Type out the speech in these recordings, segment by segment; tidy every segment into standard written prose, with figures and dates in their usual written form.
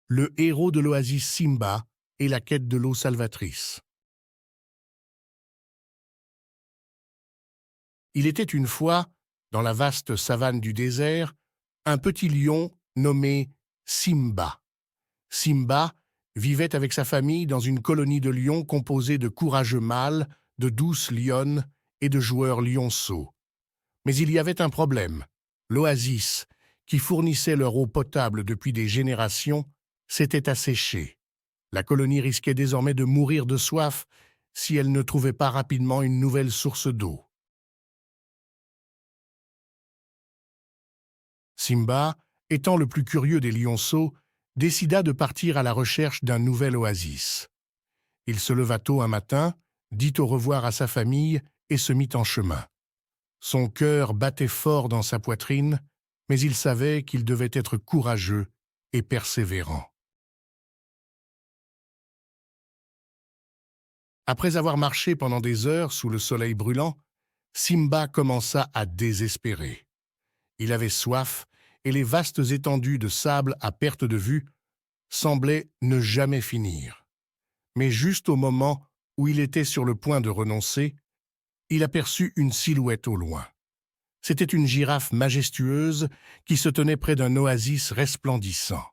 le héros de l'oasis Simba et la quête de l'eau salvatrice. Il était une fois, dans la vaste savane du désert, un petit lion nommé Simba. Simba vivait avec sa famille dans une colonie de lions composée de courageux mâles, de douces lionnes et de joueurs lionceaux. Mais il y avait un problème. L'oasis, qui fournissait leur eau potable depuis des générations, s'était asséchée. La colonie risquait désormais de mourir de soif si elle ne trouvait pas rapidement une nouvelle source d'eau. Simba, étant le plus curieux des lionceaux, décida de partir à la recherche d'un nouvel oasis. Il se leva tôt un matin, dit au revoir à sa famille et se mit en chemin. Son cœur battait fort dans sa poitrine, mais il savait qu'il devait être courageux et persévérant. Après avoir marché pendant des heures sous le soleil brûlant, Simba commença à désespérer. Il avait soif et les vastes étendues de sable à perte de vue semblaient ne jamais finir. Mais juste au moment où il était sur le point de renoncer, il aperçut une silhouette au loin. C'était une girafe majestueuse qui se tenait près d'un oasis resplendissant.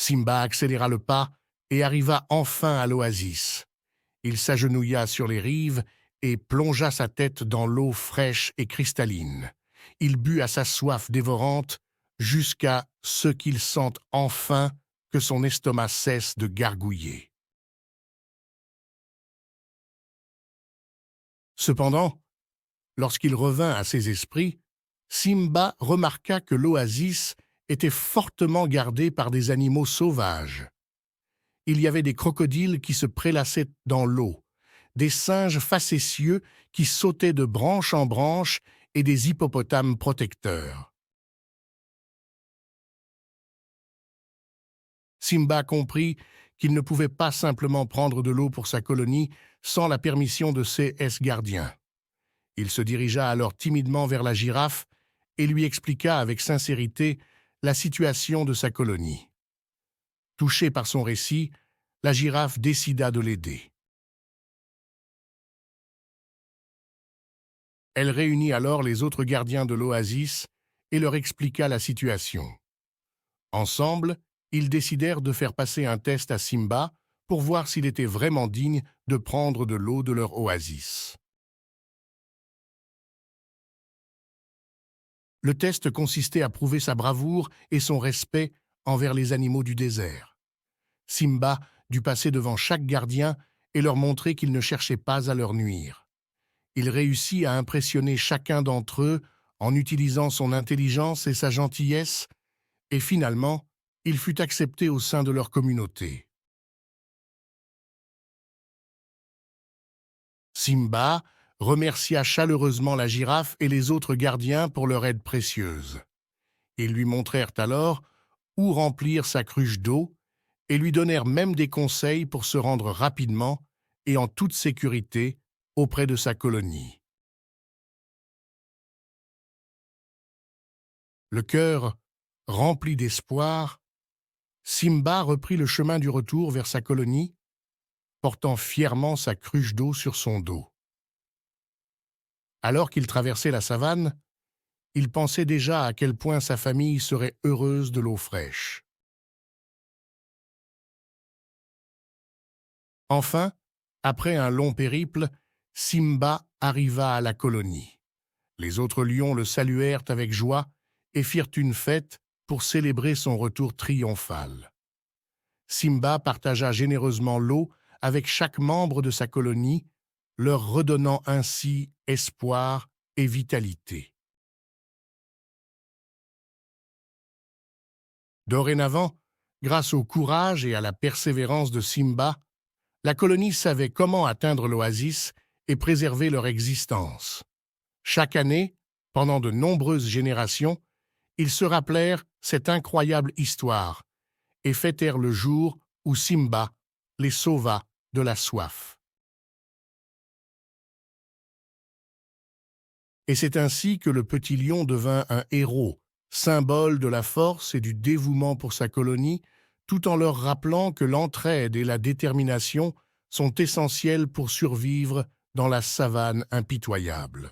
Simba accéléra le pas et arriva enfin à l'oasis. Il s'agenouilla sur les rives et plongea sa tête dans l'eau fraîche et cristalline. Il but à sa soif dévorante jusqu'à ce qu'il sente enfin que son estomac cesse de gargouiller. Cependant, lorsqu'il revint à ses esprits, Simba remarqua que l'oasis était fortement gardé par des animaux sauvages. Il y avait des crocodiles qui se prélassaient dans l'eau, des singes facétieux qui sautaient de branche en branche et des hippopotames protecteurs. Simba comprit qu'il ne pouvait pas simplement prendre de l'eau pour sa colonie sans la permission de ses gardiens. Il se dirigea alors timidement vers la girafe et lui expliqua avec sincérité la situation de sa colonie. Touchée par son récit, la girafe décida de l'aider. Elle réunit alors les autres gardiens de l'oasis et leur expliqua la situation. Ensemble, ils décidèrent de faire passer un test à Simba pour voir s'il était vraiment digne de prendre de l'eau de leur oasis. Le test consistait à prouver sa bravoure et son respect envers les animaux du désert. Simba dut passer devant chaque gardien et leur montrer qu'il ne cherchait pas à leur nuire. Il réussit à impressionner chacun d'entre eux en utilisant son intelligence et sa gentillesse, et finalement, il fut accepté au sein de leur communauté. Simba remercia chaleureusement la girafe et les autres gardiens pour leur aide précieuse. Ils lui montrèrent alors où remplir sa cruche d'eau et lui donnèrent même des conseils pour se rendre rapidement et en toute sécurité auprès de sa colonie. Le cœur rempli d'espoir, Simba reprit le chemin du retour vers sa colonie, portant fièrement sa cruche d'eau sur son dos. Alors qu'il traversait la savane, il pensait déjà à quel point sa famille serait heureuse de l'eau fraîche. Enfin, après un long périple, Simba arriva à la colonie. Les autres lions le saluèrent avec joie et firent une fête pour célébrer son retour triomphal. Simba partagea généreusement l'eau avec chaque membre de sa colonie, leur redonnant ainsi espoir et vitalité. Dorénavant, grâce au courage et à la persévérance de Simba, la colonie savait comment atteindre l'oasis et préserver leur existence. Chaque année, pendant de nombreuses générations, ils se rappelèrent cette incroyable histoire et fêtèrent le jour où Simba les sauva de la soif. Et c'est ainsi que le petit lion devint un héros symbole de la force et du dévouement pour sa colonie, tout en leur rappelant que l'entraide et la détermination sont essentielles pour survivre dans la savane impitoyable.